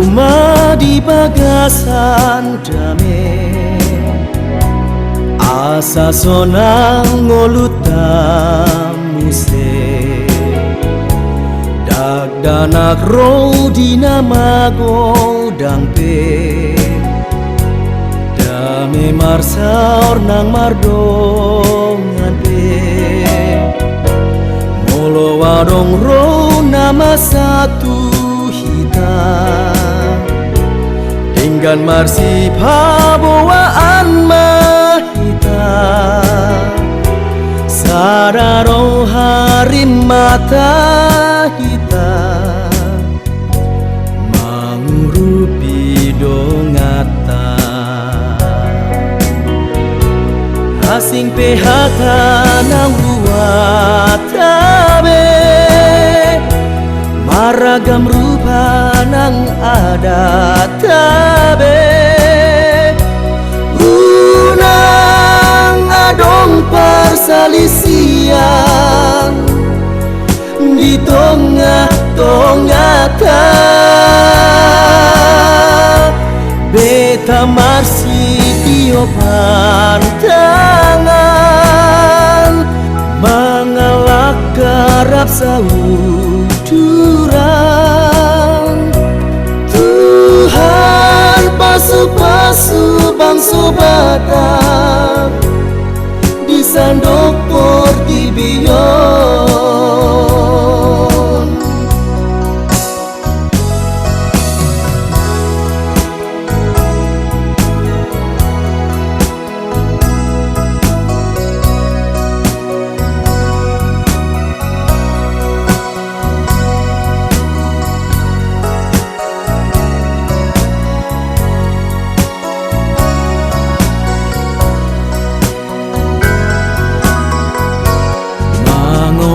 rumah di bagasan dame asa sonang ngolutam muse dak danak ro di nama godang pe dame marsaur nang mardongan pe molo warong ro nama satu Inggan marsi pabawaan mahita Sararo hari mata hita Mangurupi dongata Asing PHK nang buat tabe Maragam rupa nang ada tabe Unang adong perselisian di tongah-tongah ta Beta marsi tio pantangan Mengalak kerap sauduran Tuhan pasu-pasu bangsa Batak di sandok Portibion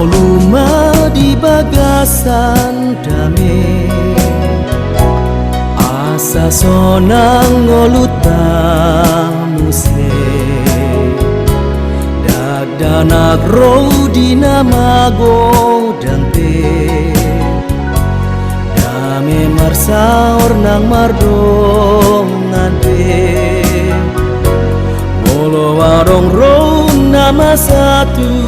Luma di bagasan dame asa sonang ngolutang muse dak danak ro di nama godang pe dame marsaur nang mardongan pe molo warong ro nama satu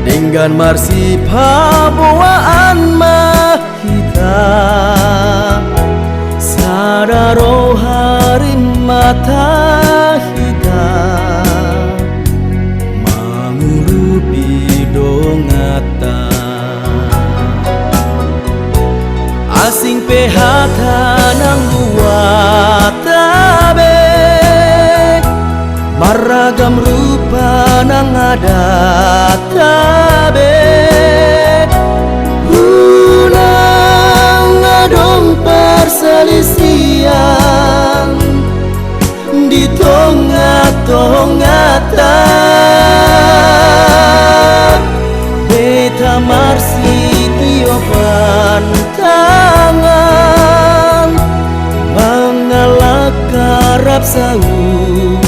Dengan marsi pabawaan mahita Sararo hari mata hita Mangurupi dongata Asing PHK nang buat tabe Maragam rupa nang ada tabe Unang adong perselisian di tongah-tongah ta Beta marsi tio pantangan Mengalak karap sauduran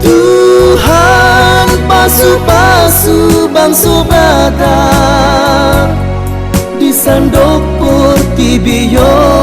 Tuhan pasu-pasu bangsa Batak di sandok Portibion